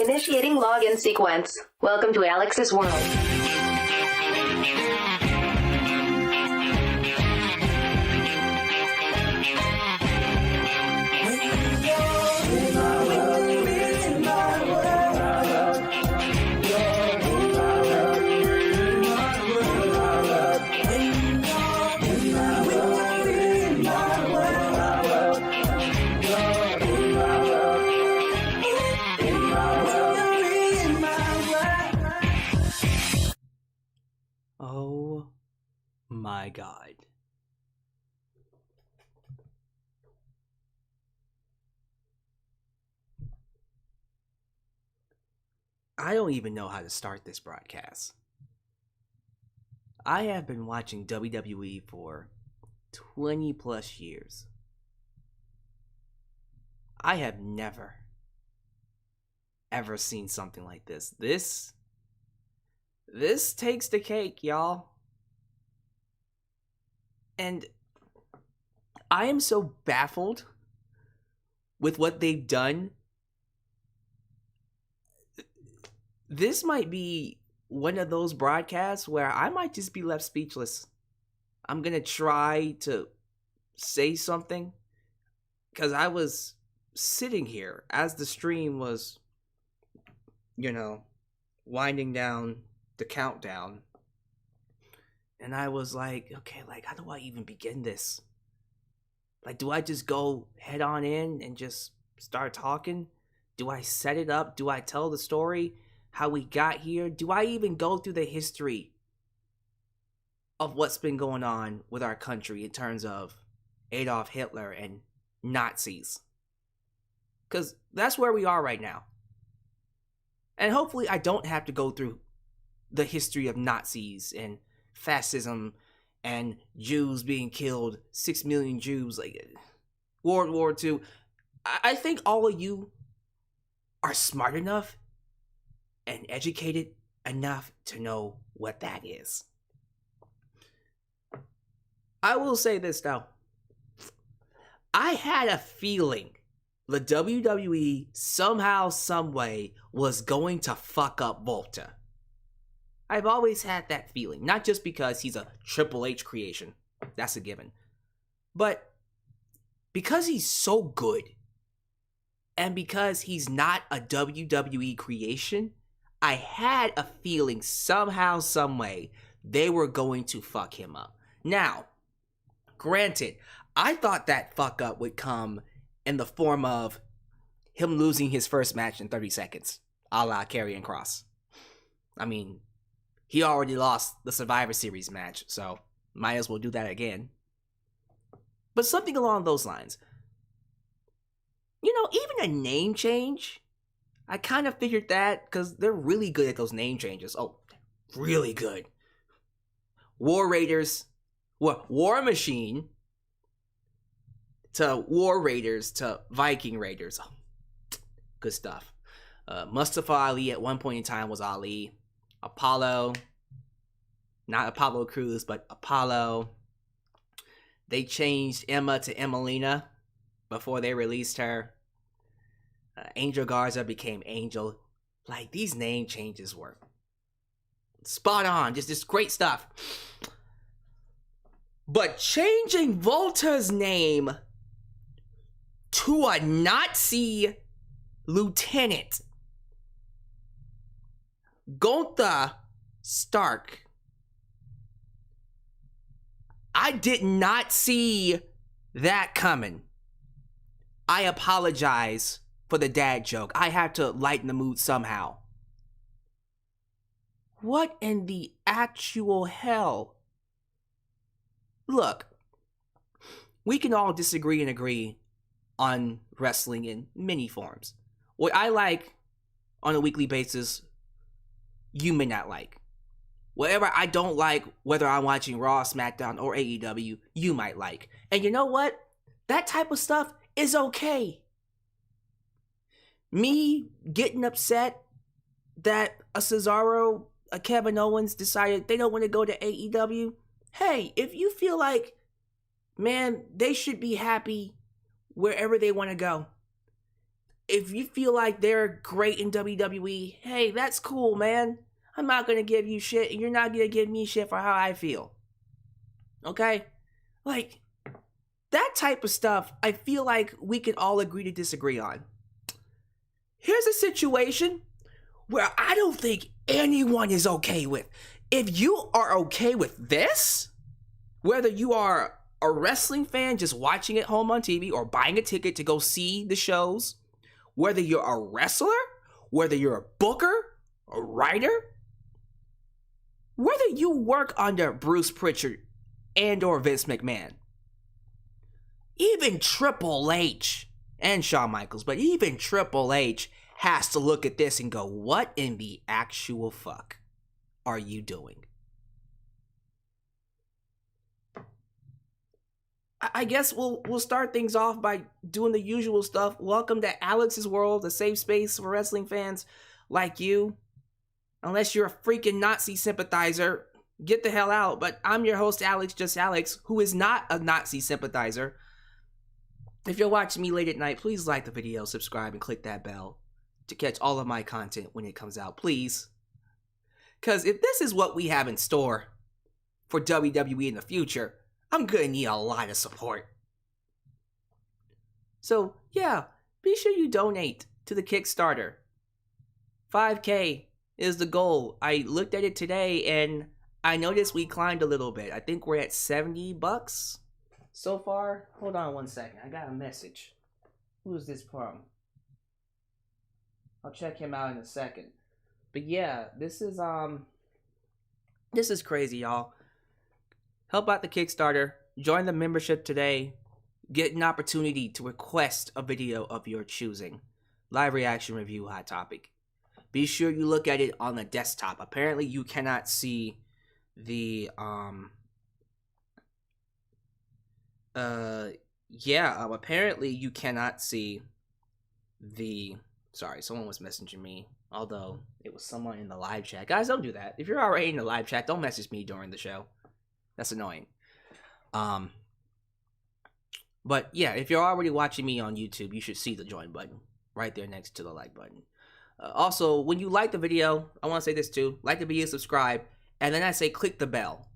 Initiating login sequence. Welcome to Alyx's world. Oh my God. I don't even know how to start this broadcast. I have been watching WWE for 20 plus years. I have never, ever seen something like this. This takes the cake, y'all. And I am so baffled with what they've done. This might be one of those broadcasts where I might just be left speechless. I'm gonna try to say something because I was sitting here as the stream was, winding down the countdown. And I was like, okay, how do I even begin this? Do I just go head on in and just start talking? Do I set it up? Do I tell the story? How we got here? Do I even go through the history of what's been going on with our country in terms of Adolf Hitler and Nazis? Because that's where we are right now. And hopefully I don't have to go through the history of Nazis and fascism and Jews being killed, 6 million Jews, World War II. I think all of you are smart enough and educated enough to know what that is. I will say this though. I had a feeling the WWE somehow, someway was going to fuck up Volta. I've always had that feeling, not just because he's a Triple H creation, that's a given, but because he's so good and because he's not a WWE creation, I had a feeling somehow, someway, they were going to fuck him up. Now, granted, I thought that fuck up would come in the form of him losing his first match in 30 seconds, a la Karrion Kross. I mean, he already lost the Survivor Series match, so might as well do that again. But something along those lines. Even a name change, I kind of figured that because they're really good at those name changes. Oh, really good. War Raiders, War Machine to War Raiders to Viking Raiders. Oh, good stuff. Mustafa Ali at one point in time was Ali. Apollo, not Apollo Crews, but Apollo. They changed Emma to Emelina before they released her. Angel Garza became Angel. These name changes were spot on. Just great stuff. But changing Volta's name to a Nazi lieutenant, Gunther Stark, I did not see that coming. I apologize for the dad joke. I had to lighten the mood somehow. What in the actual hell? Look, we can all disagree and agree on wrestling in many forms. What I like on a weekly basis, you may not like. Whatever I don't like, whether I'm watching Raw, SmackDown, or AEW, you might like. And you know what? That type of stuff is okay. Me getting upset that a Cesaro, a Kevin Owens decided they don't want to go to AEW. Hey, if you feel like, man, they should be happy wherever they want to go. if you feel like they're great in WWE, hey, that's cool, man. I'm not gonna give you shit, and you're not gonna give me shit for how I feel. Okay? Like, that type of stuff, I feel like we can all agree to disagree on. Here's a situation where I don't think anyone is okay with. If you are okay with this, whether you are a wrestling fan just watching at home on TV or buying a ticket to go see the shows, whether you're a wrestler, whether you're a booker, a writer, whether you work under Bruce Pritchard and or Vince McMahon, even Triple H and Shawn Michaels, but even Triple H has to look at this and go, what in the actual fuck are you doing? I guess we'll start things off by doing the usual stuff. Welcome to Alyx's World, a safe space for wrestling fans like you. Unless you're a freaking Nazi sympathizer, get the hell out. But I'm your host, Alyx, just Alyx, who is not a Nazi sympathizer. If you're watching me late at night, please like the video, subscribe, and click that bell to catch all of my content when it comes out, please. Because if this is what we have in store for WWE in the future, I'm gonna need a lot of support. So, yeah, be sure you donate to the Kickstarter. 5K is the goal. I looked at it today and I noticed we climbed a little bit. I think we're at $70 so far. Hold on one second. I got a message. Who is this from? I'll check him out in a second. But yeah, this is crazy, y'all. Help out the Kickstarter. Join the membership today. Get an opportunity to request a video of your choosing. Live reaction review, hot topic. Be sure you look at it on the desktop. Apparently you cannot see the apparently you cannot see the, sorry, someone was messaging me, although it was someone in the live chat. Guys, don't do that. If you're already in the live chat, don't message me during the show. That's annoying. But yeah, if you're already watching me on YouTube, you should see the join button right there next to the like button. Also, when you like the video, I want to say this too. Like the video, subscribe, and then I say click the bell.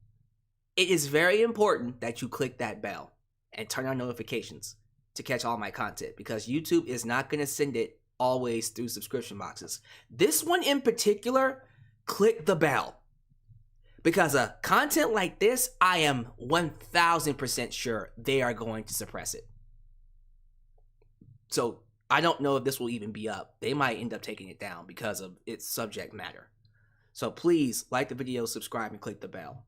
It is very important that you click that bell and turn on notifications to catch all my content, because YouTube is not going to send it always through subscription boxes. This one in particular, click the bell. Because content like this, I am 1000% sure they are going to suppress it. So I don't know if this will even be up. They might end up taking it down because of its subject matter. So please like the video, subscribe, and click the bell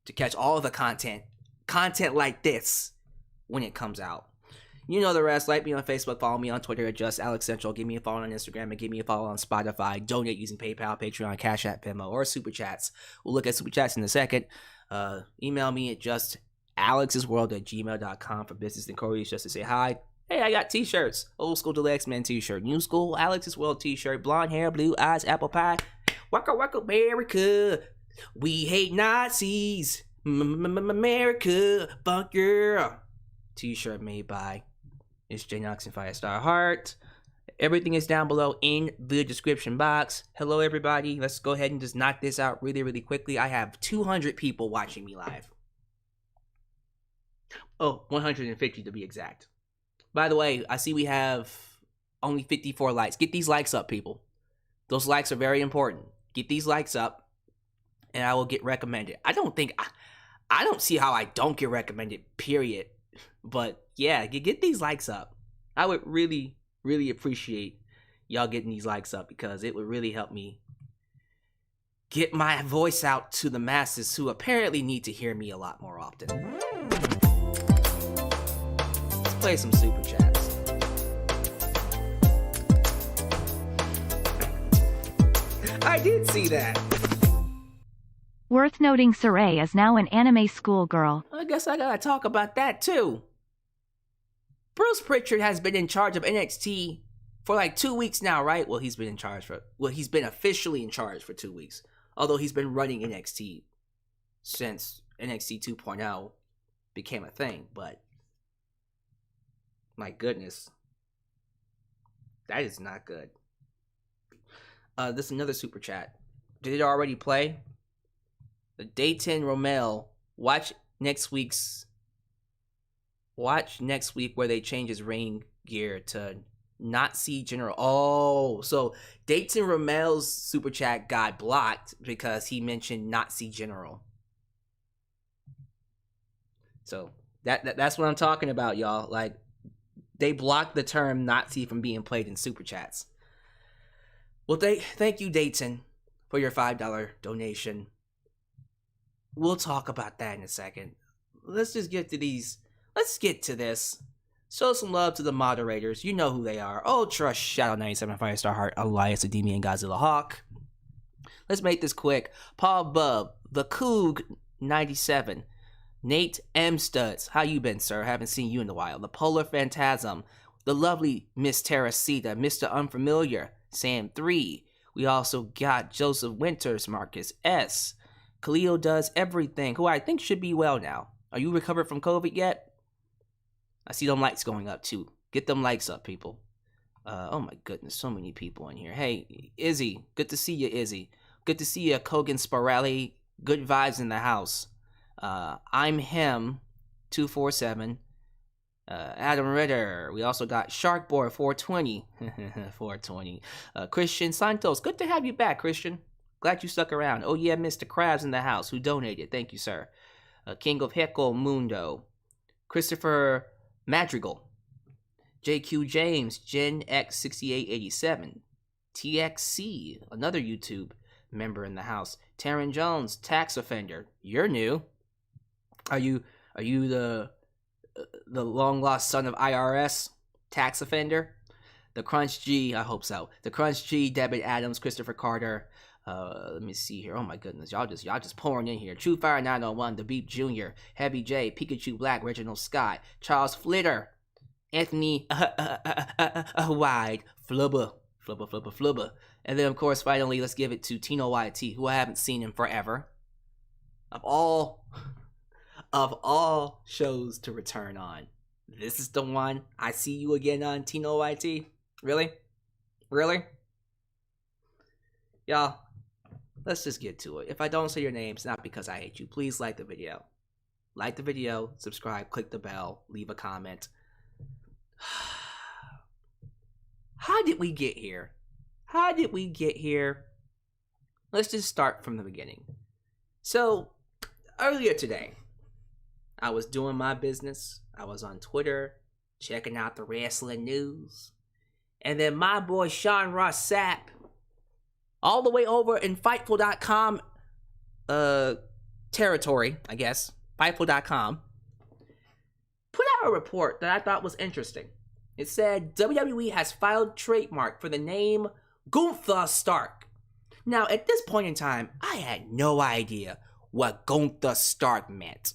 to catch all of the content like this when it comes out. You know the rest. Like me on Facebook, follow me on Twitter at Just Alyx Central, give me a follow on Instagram, and give me a follow on Spotify. Donate using PayPal, Patreon, Cashapp, VENMO, or Super Chats. We'll look at Super Chats in a second. Email me at justalyxsworld@gmail.com for business inquiries, just to say hi. Hey, I got t-shirts. Old school Deluxe Men t-shirt. New school Alyx's World t-shirt. Blonde hair, blue eyes, apple pie. Waka waka America. We hate Nazis. America. Fuck girl. T-shirt made by It's J Knox and Firestar Heart. Everything is down below in the description box. Hello, everybody. Let's go ahead and just knock this out really, really quickly. I have 200 people watching me live. Oh, 150 to be exact. By the way, I see we have only 54 likes. Get these likes up, people. Those likes are very important. Get these likes up, and I will get recommended. I don't see how I don't get recommended, period. But yeah, get these likes up. I would really, really appreciate y'all getting these likes up, because it would really help me get my voice out to the masses who apparently need to hear me a lot more often. Let's play some super chats. I did see that. Worth noting, Saray is now an anime schoolgirl. I guess I gotta talk about that too. Bruce Pritchard has been in charge of NXT for like 2 weeks now, right? Well, he's been officially in charge for 2 weeks. Although he's been running NXT since NXT 2.0 became a thing. But my goodness. That is not good. This is another super chat. Did it already play? The Dayton Romel. Watch next week where they change his ring gear to Nazi General. Oh, so Dayton Romel's super chat got blocked because he mentioned Nazi General. So that's what I'm talking about, y'all. Like, they blocked the term Nazi from being played in super chats. Well, thank you, Dayton, for your $5 donation. We'll talk about that in a second. Let's just get to these. Let's get to this. Show some love to the moderators. You know who they are. Ultra Shadow 97, Firestar Heart, Elias, Ademi, and Godzilla Hawk. Let's make this quick. Paul Bub, the Coog 97, Nate M. Studs. How you been, sir? Haven't seen you in a while. The Polar Phantasm, the lovely Miss Terracita, Mr. Unfamiliar, Sam 3. We also got Joseph Winters, Marcus S. Khalil Does Everything, who I think should be well now. Are you recovered from COVID yet? I see them likes going up too. Get them likes up, people. Oh my goodness, so many people in here. Hey, Izzy, good to see you, Izzy. Good to see you, Kogan Sparelli. Good vibes in the house. I'm him, 247. Adam Ritter. We also got Sharkboy 420. 420. Christian Santos. Good to have you back, Christian. Glad you stuck around. Oh yeah, Mr. Krabs in the house, who donated. Thank you, sir. King of Heckle Mundo. Christopher Madrigal. JQ James, Gen X6887. TXC, another YouTube member in the house. Taryn Jones, tax offender. You're new. Are you the long lost son of IRS, tax offender? The Crunch G, I hope so. The Crunch G, Debit Adams, Christopher Carter. Let me see here. Oh my goodness, y'all just pouring in here. True Fire 901, The Beep Jr., Heavy J, Pikachu Black, Reginald Scott, Charles Flitter, Anthony Wide, Flubber. And then of course, finally, let's give it to Tino YT, who I haven't seen in forever. Of all shows to return on, this is the one. I see you again on Tino YT. Really? Y'all, let's just get to it. If I don't say your name, it's not because I hate you. Please like the video. Like the video, subscribe, click the bell, leave a comment. How did we get here? Let's just start from the beginning. So, earlier today, I was doing my business. I was on Twitter, checking out the wrestling news. And then my boy Sean Ross Sapp, all the way over in Fightful.com territory, I guess, Fightful.com, put out a report that I thought was interesting. It said WWE has filed trademark for the name Gunther Stark. Now, at this point in time, I had no idea what Gunther Stark meant.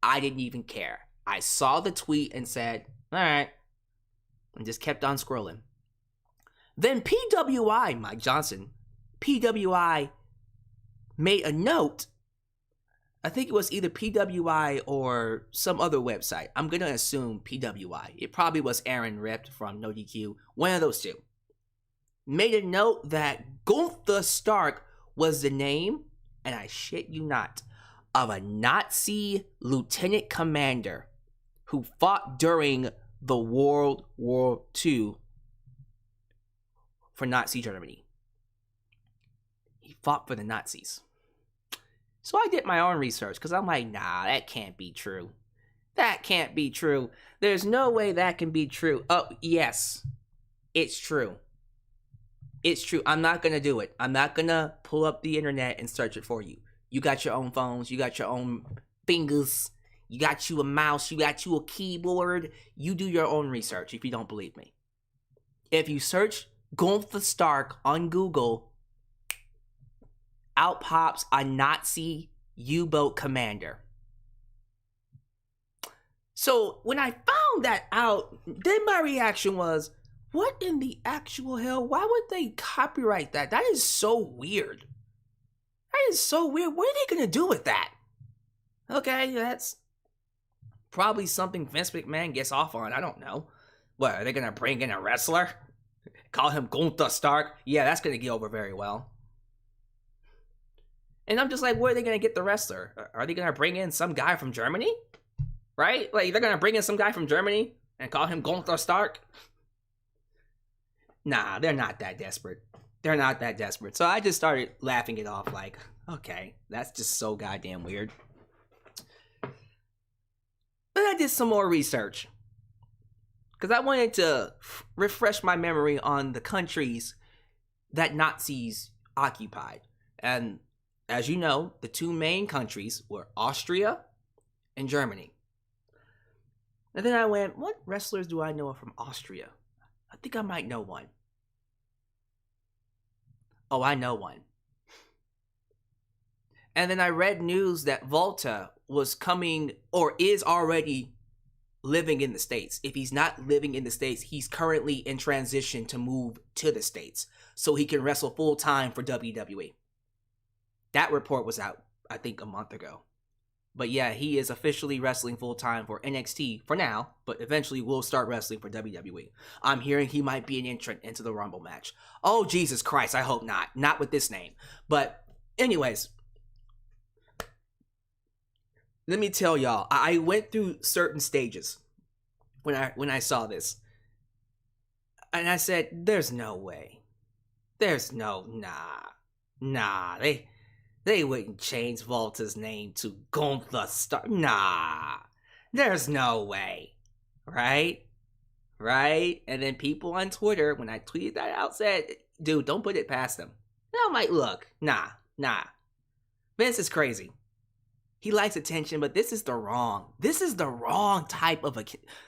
I didn't even care. I saw the tweet and said, alright, and just kept on scrolling. Then PWI, Mike Johnson, PWI made a note. I think it was either PWI or some other website. I'm going to assume PWI. It probably was Aaron Ripped from No DQ. One of those two. Made a note that Gunther Stark was the name, and I shit you not, of a Nazi lieutenant commander who fought during the World War II for Nazi Germany. He fought for the Nazis. So I did my own research because I'm like, nah, that can't be true. That can't be true. There's no way that can be true. Oh, yes, it's true. It's true. I'm not going to do it. I'm not going to pull up the internet and search it for you. You got your own phones. You got your own fingers. You got you a mouse. You got you a keyboard. You do your own research if you don't believe me. If you search Gunther Stark on Google, out pops a Nazi U-boat commander. So when I found that out, then my reaction was, what in the actual hell? Why would they copyright that? That is so weird. That is so weird. What are they going to do with that? Okay, that's probably something Vince McMahon gets off on. I don't know. What, are they going to bring in a wrestler? call him Gunther Stark. Yeah, that's gonna get over very well. And I'm just like, where are they gonna get the wrestler? Are they gonna bring in some guy from Germany? Right? Like, they're gonna bring in some guy from Germany and call him Gunther Stark? Nah, they're not that desperate. They're not that desperate. So I just started laughing it off like, okay, that's just so goddamn weird. But I did some more research. Because I wanted to refresh my memory on the countries that Nazis occupied. And as you know, the two main countries were Austria and Germany. And then I went, what wrestlers do I know from Austria? I think I might know one. Oh, I know one. And then I read news that Volta was coming, or is already living in the States. If he's not living in the States, he's currently in transition to move to the States so he can wrestle full time for WWE. That report was out, I think, a month ago. But yeah, he is officially wrestling full time for NXT for now, but eventually will start wrestling for WWE. I'm hearing he might be an entrant into the Rumble match. Oh, Jesus Christ, I hope not. Not with this name. But anyways, let me tell y'all, I went through certain stages when I saw this. And I said, there's no way. There's no, nah, they wouldn't change Volta's name to Gunther Stark. Nah, there's no way. Right? And then people on Twitter, when I tweeted that out, said, dude, don't put it past them. And I'm like, look, nah. Vince is crazy. He likes attention, but this is the wrong type of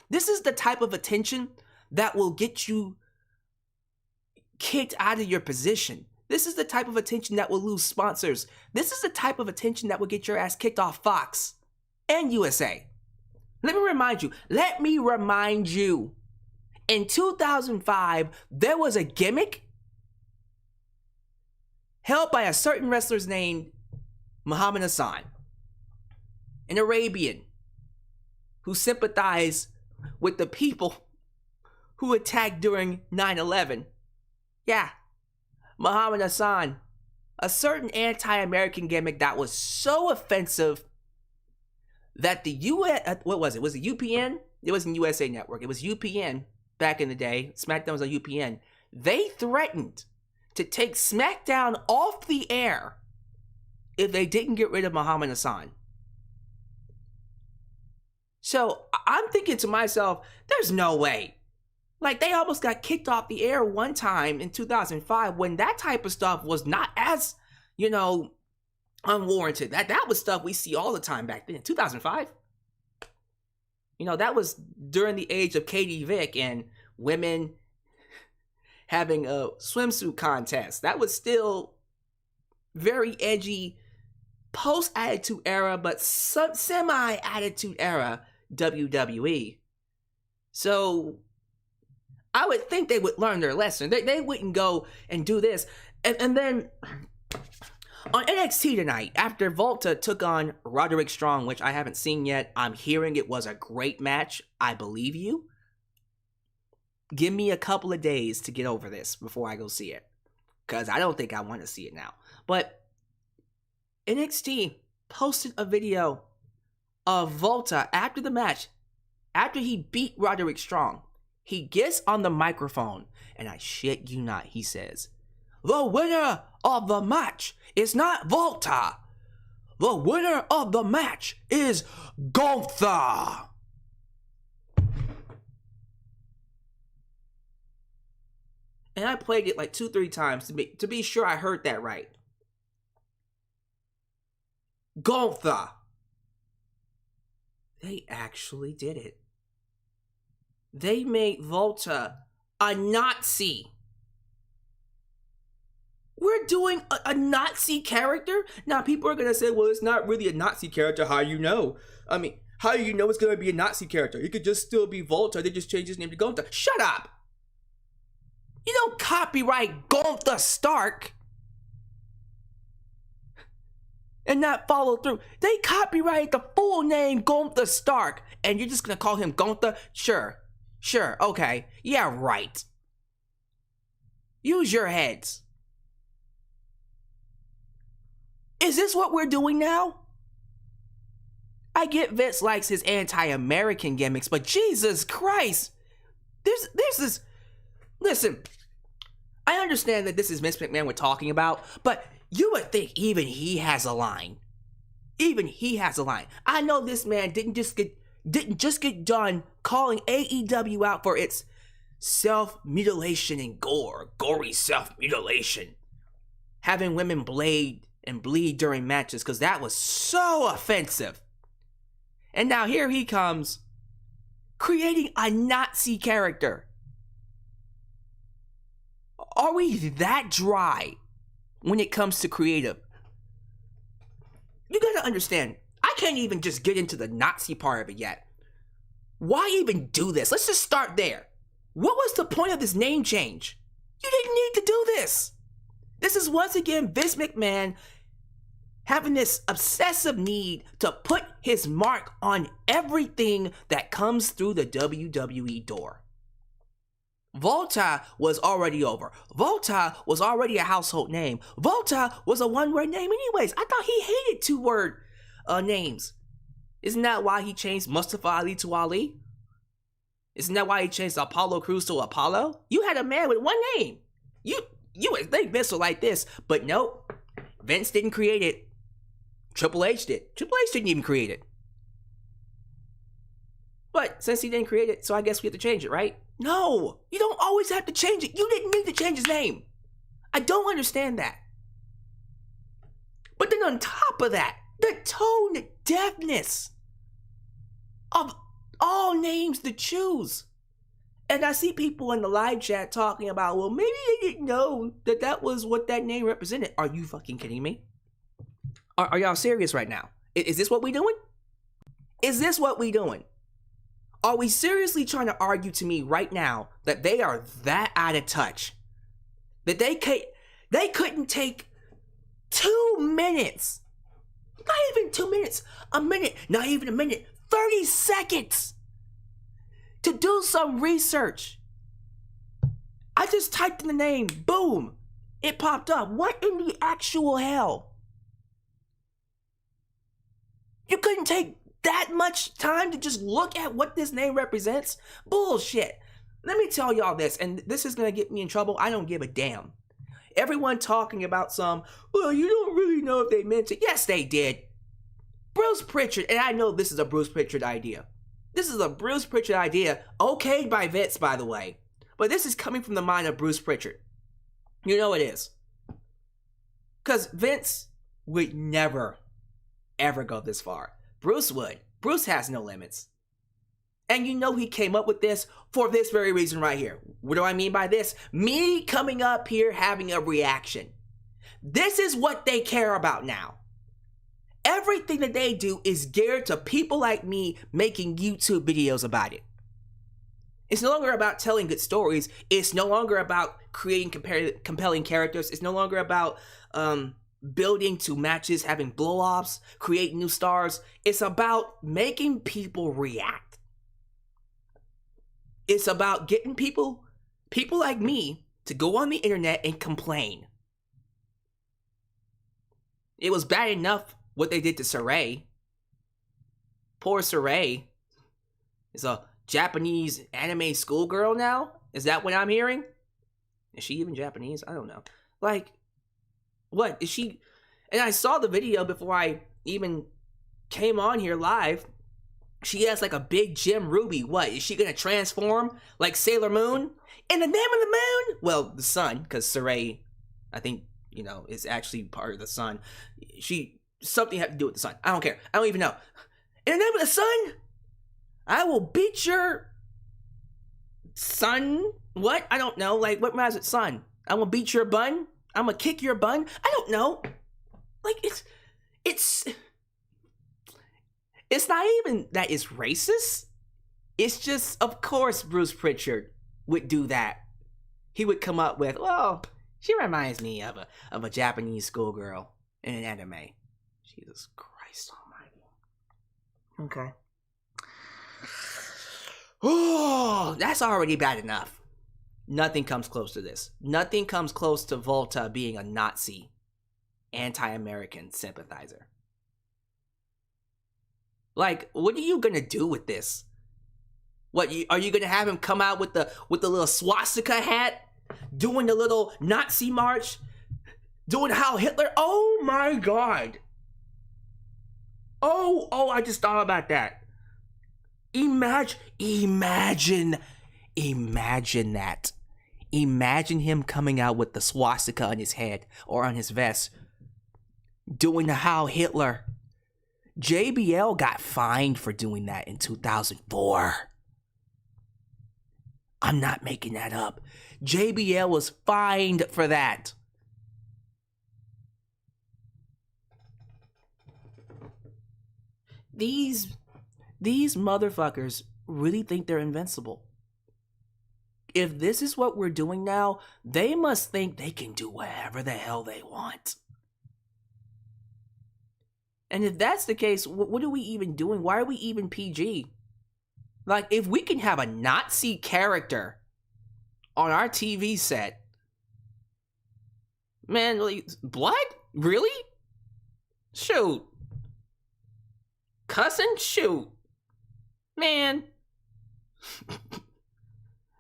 this is the type of attention that will get you kicked out of your position. This is the type of attention that will lose sponsors. This is the type of attention that will get your ass kicked off Fox and USA. Let me remind you. In 2005, there was a gimmick held by a certain wrestler named Muhammad Hassan, an Arabian who sympathized with the people who attacked during 9/11. Yeah, Muhammad Hassan, a certain anti-American gimmick that was so offensive that the US, what was it? Was it UPN? It wasn't USA Network. It was UPN back in the day. SmackDown was on UPN. They threatened to take SmackDown off the air if they didn't get rid of Muhammad Hassan. So I'm thinking to myself, there's no way. Like, they almost got kicked off the air one time in 2005 when that type of stuff was not as, unwarranted. That was stuff we see all the time back then. 2005. That was during the age of Katie Vick and women having a swimsuit contest. That was still very edgy, post-Attitude Era, but semi-Attitude Era WWE. So I would think they would learn their lesson. They wouldn't go and do this. And then on NXT tonight, after Volta took on Roderick Strong, which I haven't seen yet, I'm hearing it was a great match. I believe you. Give me a couple of days to get over this before I go see it, because I don't think I want to see it now. But NXT posted a video of Volta after the match, after he beat Roderick Strong. He gets on the microphone, and I shit you not, he says, "The winner of the match is not Volta. The winner of the match is Gunther." And I played it like 2-3 times to be sure I heard that right. Gunther. They actually did it. They made Volta a Nazi. We're doing a Nazi character? Now, people are going to say, well, it's not really a Nazi character. How you know? I mean, how do you know it's going to be a Nazi character? It could just still be Volta. They just changed his name to Gunther. Shut up! You don't copyright Gunther Stark and not follow through. They copyrighted the full name Gunther Stark, and you're just going to call him Gunther? Sure, okay. Yeah, right. Use your heads. Is this what we're doing now? I get Vince likes his anti-American gimmicks, but Jesus Christ, there's this. Listen, I understand that this is Vince McMahon we're talking about, but you would think even he has a line. Even he has a line. I know this man didn't just get done calling AEW out for its self-mutilation and gory self-mutilation, having women bleed during matches, because that was so offensive. And now here he comes, creating a Nazi character. Are we that dry when it comes to creative? You gotta understand, I can't even just get into the Nazi part of it yet. Why even do this? Let's just start there. What was the point of this name change? You didn't need to do this. This is once again Vince McMahon having this obsessive need to put his mark on everything that comes through the WWE door. Volta was already over. Volta was already a household name. Volta was a one-word name anyways. I thought he hated two-word names. Isn't that why he changed Mustafa Ali to Ali? Isn't that why he changed Apollo Crews to Apollo? You had a man with one name. You would think Vince was like this, but nope. Vince didn't create it. Triple H did. Triple H didn't even create it. But since he didn't create it, so I guess we have to change it, right? No, you don't always have to change it. You didn't need to change his name. I don't understand that. But then on top of that, the tone deafness of all names to choose. And I see people in the live chat talking about, well, maybe they didn't know that was what that name represented. Are you fucking kidding me? Are y'all serious right now? Is this what we doing? Is this what we doing? Are we seriously trying to argue to me right now that they are that out of touch? That they couldn't take 2 minutes? Not even 2 minutes. A minute. Not even a minute. 30 seconds. To do some research. I just typed in the name. Boom. It popped up. What in the actual hell? You couldn't take that much time to just look at what this name represents? Bullshit. Let me tell y'all this, and this is going to get me in trouble. I don't give a damn. Everyone talking about well, you don't really know if they meant it. Yes, they did. Bruce Pritchard, and I know this is a Bruce Pritchard idea. This is a Bruce Pritchard idea, okayed by Vince, by the way. But this is coming from the mind of Bruce Pritchard. You know it is. Because Vince would never, ever go this far. Bruce would. Bruce has no limits. And you know he came up with this for this very reason right here. What do I mean by this? Me coming up here having a reaction. This is what they care about now. Everything that they do is geared to people like me making YouTube videos about it. It's no longer about telling good stories. It's no longer about creating compelling characters. It's no longer about building to matches, having blow-offs, creating new stars. It's about making people react. It's about getting people like me to go on the internet and complain. It was bad enough what they did to Saray. Poor Saray is a Japanese anime schoolgirl now? Is that what I'm hearing? Is she even Japanese? I don't know. Like, what is she? And I saw the video before I even came on here live. She has like a big Gem Ruby. What, is she gonna transform like Sailor Moon? In the name of the moon? Well, the sun, because Saray, I think, is actually part of the sun. Something had to do with the sun. I don't care. I don't even know. In the name of the sun, I will beat your son. What? I don't know. Like, what matters with sun? I'm gonna beat your bun. I'm gonna kick your bun. I don't know. Like, it's not even that it's racist. It's just, of course, Bruce Pritchard would do that. He would come up with, well, she reminds me of a Japanese schoolgirl in an anime. Jesus Christ almighty. Okay. Oh, that's already bad enough. Nothing comes close to this. Nothing comes close to Volta being a Nazi, anti-American sympathizer. Like, what are you gonna do with this? What, are you gonna have him come out with the little swastika hat, doing the little Nazi march, doing Heil Hitler? Oh my God! Oh! I just thought about that. Imagine that. Imagine him coming out with the swastika on his head or on his vest, doing the Heil Hitler. JBL got fined for doing that in 2004. I'm not making that up. JBL was fined for that. These motherfuckers really think they're invincible. If this is what we're doing now, they must think they can do whatever the hell they want. And if that's the case, what are we even doing? Why are we even PG? Like, if we can have a Nazi character on our TV set, man, like, blood? Really? Shoot. Cussing? Shoot. Man.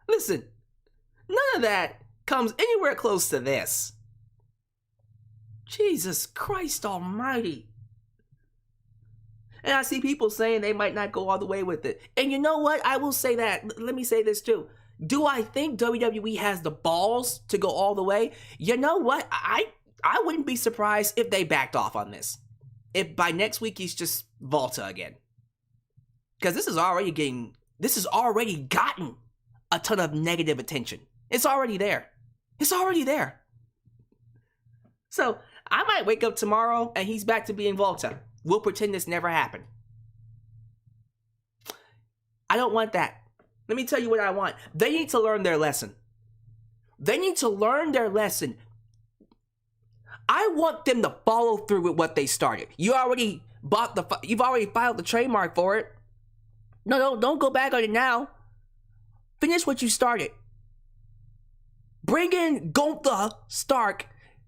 Listen, none of that comes anywhere close to this. Jesus Christ almighty. And I see people saying they might not go all the way with it. And you know what? I will say that. Let me say this too. Do I think WWE has the balls to go all the way? You know what? I wouldn't be surprised if they backed off on this. If by next week he's just Volta again. Because this has already gotten a ton of negative attention. It's already there. So I might wake up tomorrow and he's back to being Volta. We'll pretend this never happened. I don't want that. Let me tell you what I want. They need to learn their lesson. I want them to follow through with what they started. You've already filed the trademark for it. No, don't go back on it now. Finish what you started. Bring in Gunther Stark.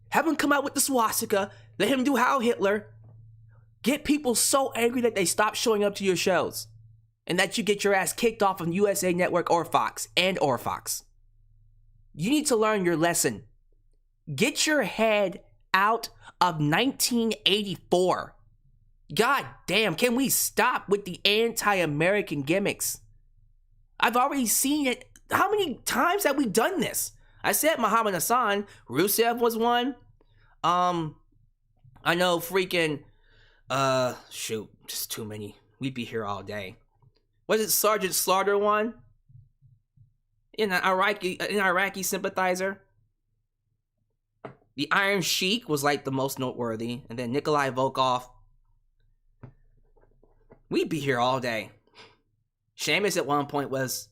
Have him come out with the swastika. Let him do Heil Hitler. Get people so angry that they stop showing up to your shows. And that you get your ass kicked off of USA Network or Fox. You need to learn your lesson. Get your head out of 1984. God damn, can we stop with the anti-American gimmicks? I've already seen it. How many times have we done this? I said Muhammad Hassan. Rusev was one. I know freaking... shoot, just too many. We'd be here all day. Was it Sergeant Slaughter one? An Iraqi sympathizer. The Iron Sheik was like the most noteworthy, and then Nikolai Volkov. We'd be here all day. Sheamus at one point was,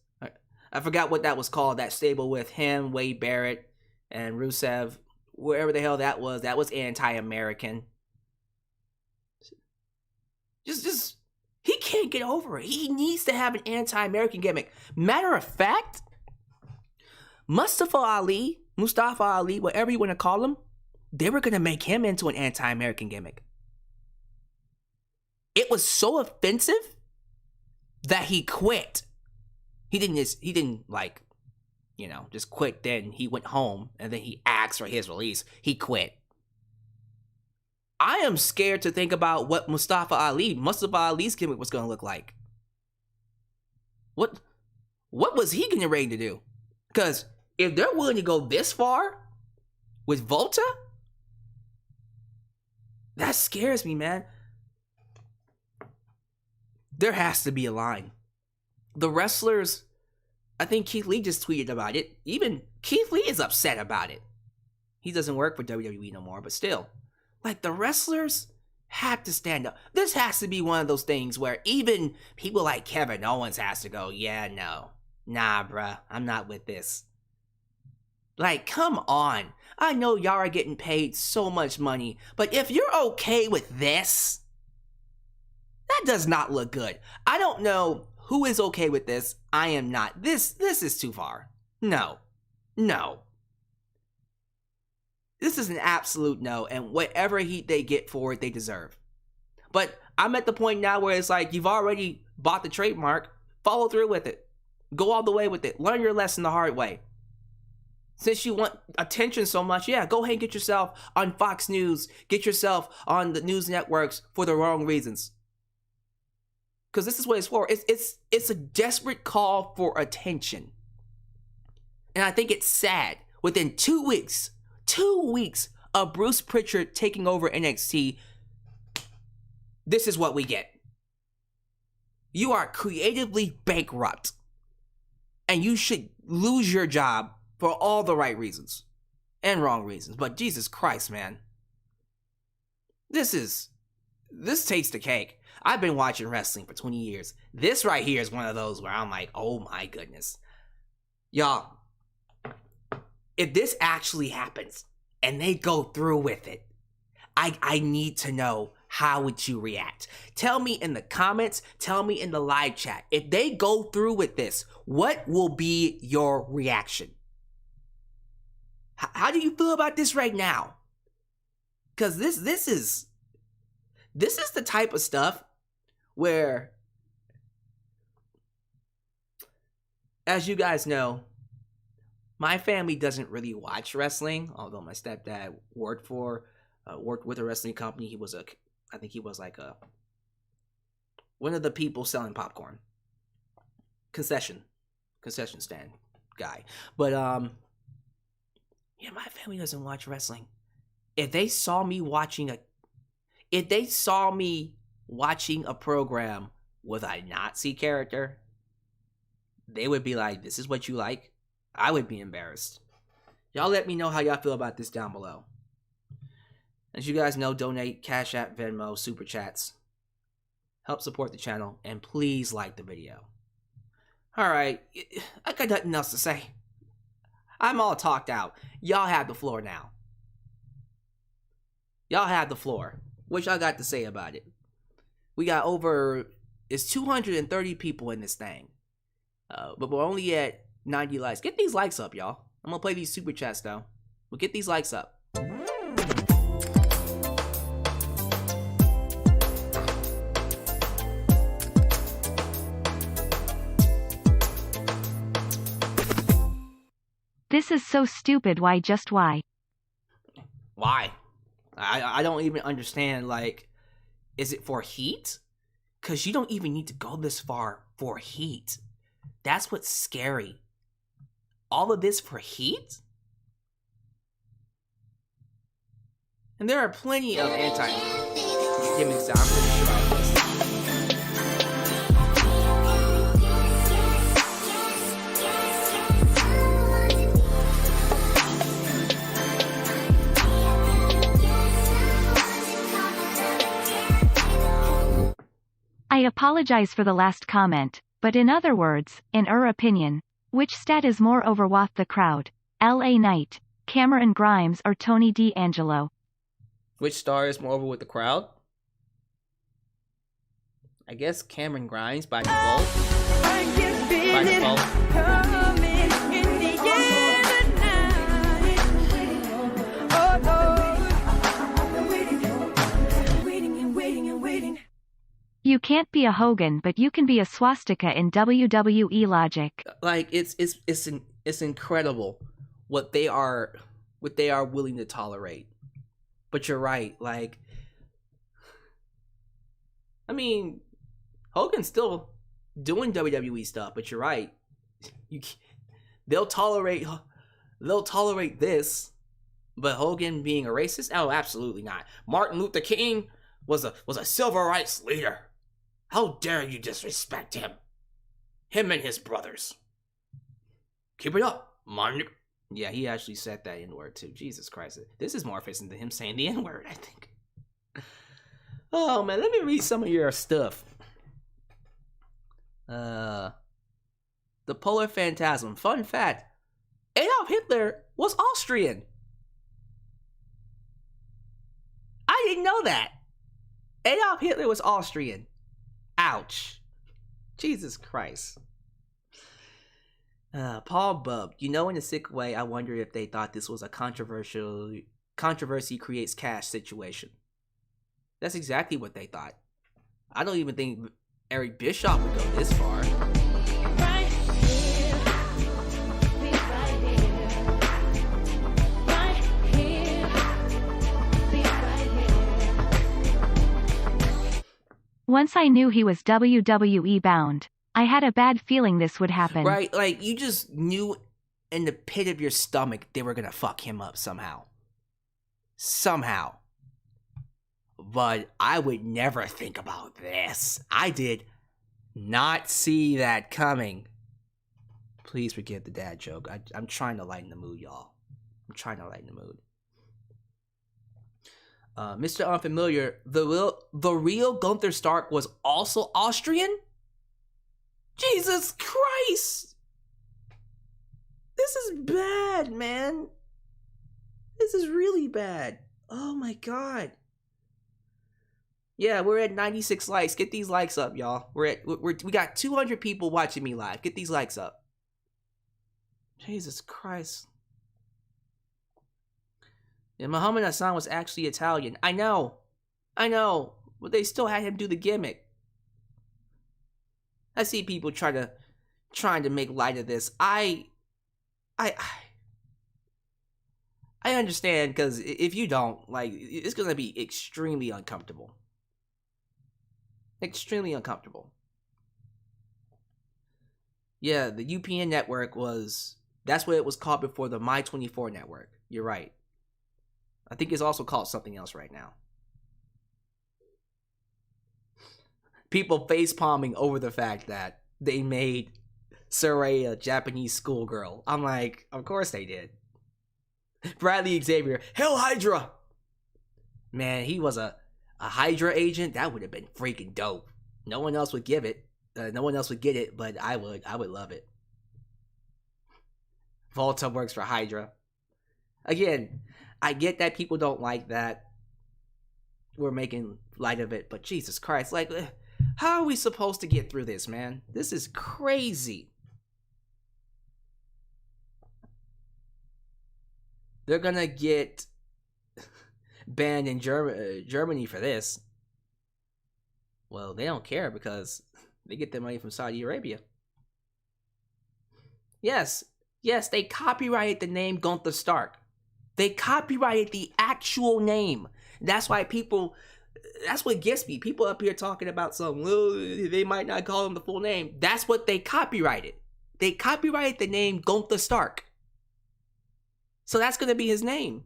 I forgot what that was called, that stable with him, Wade Barrett, and Rusev, wherever the hell that was anti-American. Just, he can't get over it. He needs to have an anti-American gimmick. Matter of fact, Mustafa Ali, whatever you want to call him, they were going to make him into an anti-American gimmick. It was so offensive that he quit. He didn't just quit then. He went home and then he asked for his release. He quit. I am scared to think about what Mustafa Ali's gimmick was going to look like. What was he getting ready to do? Because if they're willing to go this far with Volta, that scares me, man. There has to be a line. The wrestlers, I think Keith Lee just tweeted about it. Even Keith Lee is upset about it. He doesn't work for WWE no more, but still. Like, the wrestlers have to stand up. This has to be one of those things where even people like Kevin Owens has to go, yeah, no. Nah, bruh, I'm not with this. Like, come on. I know y'all are getting paid so much money, but if you're okay with this, that does not look good. I don't know who is okay with this. I am not. This is too far. No. No. This is an absolute no, and whatever heat they get for it, they deserve. But I'm at the point now where it's like, you've already bought the trademark, follow through with it. Go all the way with it. Learn your lesson the hard way. Since you want attention so much, yeah, go ahead and get yourself on Fox News. Get yourself on the news networks for the wrong reasons. Because this is what it's for. It's a desperate call for attention. And I think it's sad. Within 2 weeks of Bruce Pritchard taking over NXT, this is what we get. You are creatively bankrupt. And you should lose your job for all the right reasons. And wrong reasons. But Jesus Christ, man. This takes the cake. I've been watching wrestling for 20 years. This right here is one of those where I'm like, oh my goodness. Y'all, if this actually happens and they go through with it, I need to know, how would you react? Tell me in the comments, tell me in the live chat. If they go through with this, what will be your reaction? How do you feel about this right now? Because this is the type of stuff where, as you guys know, my family doesn't really watch wrestling, although my stepdad worked with a wrestling company. I think he was like one of the people selling popcorn. Concession stand guy. But yeah, my family doesn't watch wrestling. If they saw me watching a program with a Nazi character, they would be like, this is what you like? I would be embarrassed. Y'all let me know how y'all feel about this down below. As you guys know, donate, Cashapp, VENMO, Super Chats. Help support the channel, and please like the video. Alright, I got nothing else to say. I'm all talked out. Y'all have the floor now. Y'all have the floor. What y'all got to say about it? We got it's 230 people in this thing. But we're only at 90 likes. Get these likes up, y'all. I'm gonna play these Super Chats, though. We'll get these likes up. This is so stupid. Why? Just why? Why? I don't even understand, like, is it for heat? Because you don't even need to go this far for heat. That's what's scary. All of this for heat? And there are plenty of anti-gimmicks that I'm pretty sure I missed. I apologize for the last comment, but in other words, in her opinion, which stat is more overwrought the crowd? LA Knight, Cameron Grimes or Tony D'Angelo? Which star is more over with the crowd? I guess Cameron Grimes by default. By default. You can't be a Hogan, but you can be a swastika in WWE logic. Like it's incredible what they are willing to tolerate. But you're right, like, I mean, Hogan's still doing WWE stuff, but you're right. They'll tolerate this, but Hogan being a racist? Oh, absolutely not. Martin Luther King was a civil rights leader. How dare you disrespect him? Him and his brothers. Keep it up, man. Yeah, he actually said that N-word too. Jesus Christ. This is more offensive than him saying the N-word, I think. Oh, man, let me read some of your stuff. The Polar Phantasm. Fun fact. Adolf Hitler was Austrian. I didn't know that. Adolf Hitler was Austrian. Ouch. Jesus Christ. Paul Bub, in a sick way, I wonder if they thought this was a controversy creates cash situation. That's exactly what they thought. I don't even think Eric Bischoff would go this far. Once I knew he was WWE bound, I had a bad feeling this would happen. Right, like you just knew in the pit of your stomach they were gonna fuck him up somehow. Somehow. But I would never think about this. I did not see that coming. Please forgive the dad joke. I'm trying to lighten the mood, y'all. I'm trying to lighten the mood. Mr. Unfamiliar, the real Gunther Stark was also Austrian? Jesus Christ! This is bad, man. This is really bad. Oh my god. Yeah, we're at 96 likes. Get these likes up, y'all. We got 200 people watching me live. Get these likes up. Jesus Christ. Yeah, Muhammad Hassan was actually Italian. I know. But they still had him do the gimmick. I see people trying to make light of this. I understand, because if you don't, it's gonna be extremely uncomfortable. Extremely uncomfortable. Yeah, the UPN network that's what it was called before the My24 network. You're right. I think it's also called something else right now. People face-palming over the fact that they made Saray a Japanese schoolgirl. I'm like, of course they did. Bradley Xavier, Hell Hydra! Man, he was a Hydra agent. That would have been freaking dope. No one else would give it. No one else would get it, but I would love it. Volta works for Hydra. Again, I get that people don't like that we're making light of it, but Jesus Christ, how are we supposed to get through this, man? This is crazy. They're gonna get banned in Germany for this. Well, they don't care because they get their money from Saudi Arabia. Yes, they copyrighted the name Gunther Stark. They copyrighted the actual name. That's why that's what gets me. People up here talking about they might not call him the full name. That's what they copyrighted. They copyrighted the name Gunther Stark. So that's going to be his name.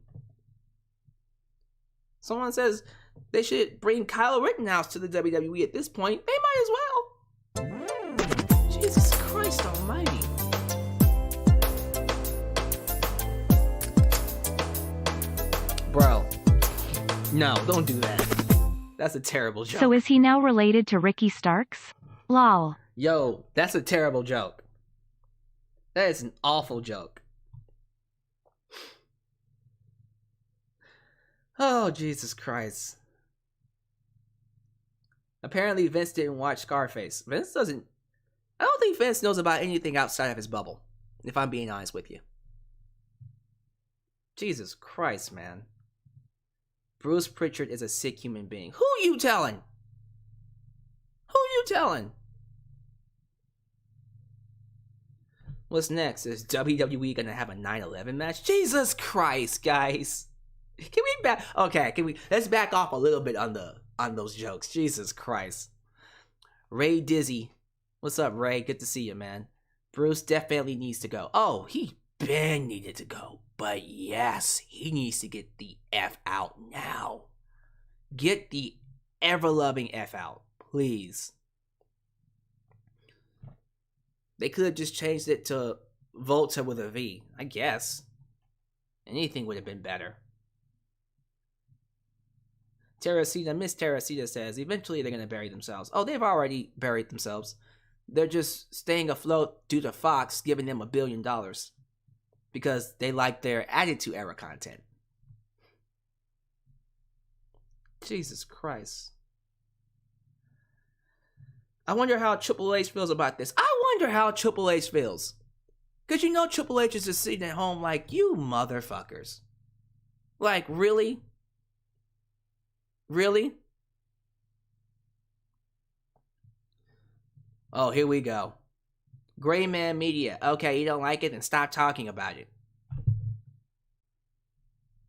Someone says they should bring Kyle Rittenhouse to the WWE at this point. They might as well. Jesus Christ almighty. Bro. No, don't do that. That's a terrible joke. So is he now related to Ricky Starks? Lol. Yo, that's a terrible joke. That is an awful joke. Oh, Jesus Christ. Apparently Vince didn't watch Scarface. I don't think Vince knows about anything outside of his bubble, if I'm being honest with you. Jesus Christ, man. Bruce Pritchard is a sick human being. Who you telling? What's next? Is WWE gonna have a 9/11 match? Jesus Christ, guys. Can we back? Okay, let's back off a little bit on those jokes. Jesus Christ. Ray Dizzy, what's up, Ray? Good to see you, man. Bruce definitely needs to go. Oh, he been needed to go, but yes, he needs to get the F out now. Get the ever-loving F out, please. They could have just changed it to Volta with a V, I guess. Anything would have been better. Miss Terracita says, eventually they're going to bury themselves. Oh, they've already buried themselves. They're just staying afloat due to Fox giving them $1 billion. Because they like their Attitude Era content. Jesus Christ. I wonder how Triple H feels about this. I wonder how Triple H feels. Because you know Triple H is just sitting at home like, you motherfuckers. Like, really? Really? Oh, here we go. Gray Man Media. Okay, you don't like it? Then stop talking about it.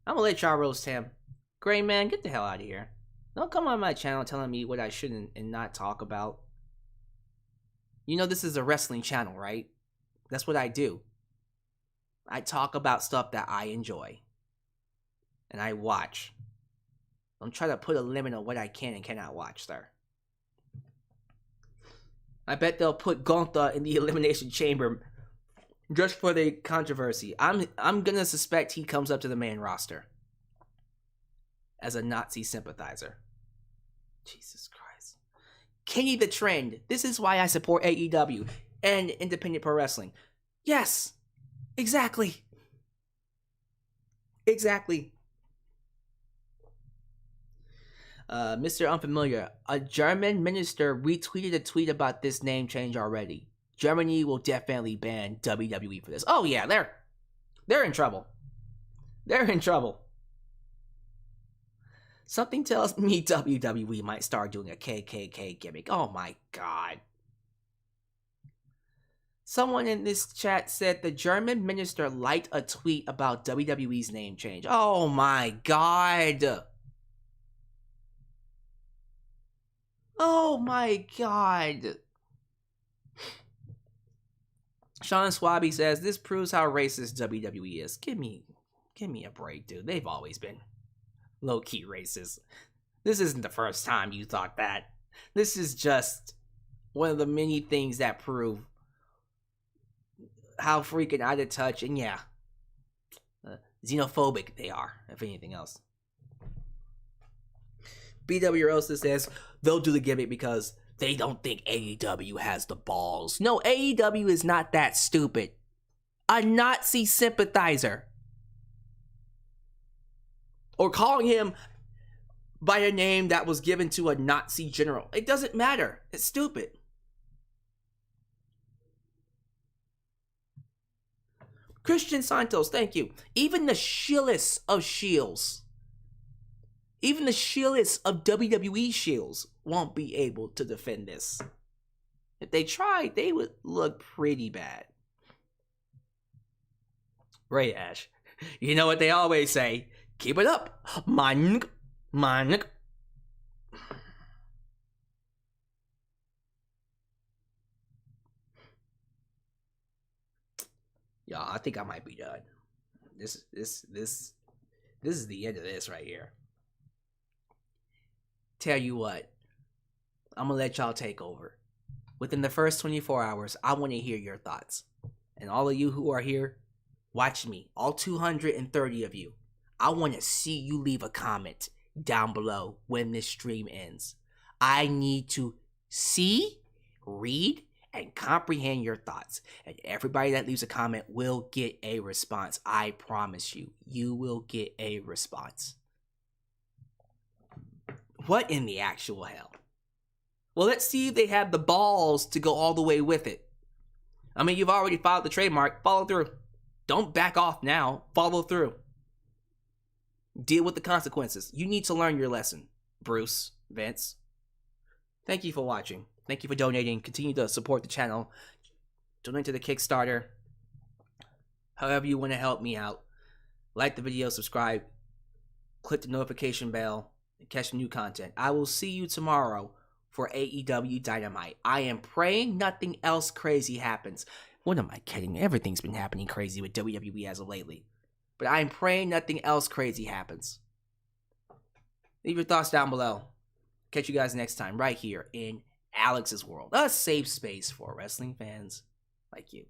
I'm gonna let y'all roast him. Gray Man, get the hell out of here. Don't come on my channel telling me what I shouldn't and not talk about. You know this is a wrestling channel, right? That's what I do. I talk about stuff that I enjoy. And I watch. Don't try to put a limit on what I can and cannot watch, sir. I bet they'll put Gunther in the Elimination Chamber just for the controversy. I'm gonna suspect he comes up to the main roster as a Nazi sympathizer. Jesus Christ. Kenny the Trend. This is why I support AEW and independent pro wrestling. Yes. Exactly. Exactly. Mr. Unfamiliar, a German minister retweeted a tweet about this name change already. Germany will definitely ban WWE for this. Oh yeah, they're in trouble. They're in trouble. Something tells me WWE might start doing a KKK gimmick. Oh my god. Someone in this chat said the German minister liked a tweet about WWE's name change. Oh my god. Oh my god. Sean Swabby says, this proves how racist WWE is. Give me a break, dude. They've always been low-key racist. This isn't the first time you thought that. This is just one of the many things that prove how freaking out of touch and yeah, xenophobic they are, if anything else. BW Rosa says they'll do the gimmick because they don't think AEW has the balls. No, AEW is not that stupid. A Nazi sympathizer. Or calling him by a name that was given to a Nazi general. It doesn't matter. It's stupid. Christian Santos, thank you. Even the shillest of shields, even the shillest of WWE shields won't be able to defend this. If they tried, they would look pretty bad. Ray Ash, you know what they always say. Keep it up, man. Y'all, I think I might be done. This is the end of this right here. Tell you what, I'm gonna let y'all take over. Within the first 24 hours, I want to hear your thoughts. And all of you who are here, watch me. All 230 of you. I want to see you leave a comment down below when this stream ends. I need to see, read, and comprehend your thoughts. And everybody that leaves a comment will get a response. I promise you, you will get a response. What in the actual hell? Well, let's see if they have the balls to go all the way with it. I mean, you've already filed the trademark. Follow through. Don't back off now. Follow through. Deal with the consequences. You need to learn your lesson, Bruce, Vince. Thank you for watching. Thank you for donating. Continue to support the channel. Donate to the Kickstarter. However you want to help me out. Like the video, subscribe, click the notification bell, and catch new content. I will see you tomorrow for AEW Dynamite. I am praying nothing else crazy happens. What am I kidding? Everything's been happening crazy with WWE as of lately. But I'm praying nothing else crazy happens. Leave your thoughts down below. Catch you guys next time right here in Alyx's World. A safe space for wrestling fans like you.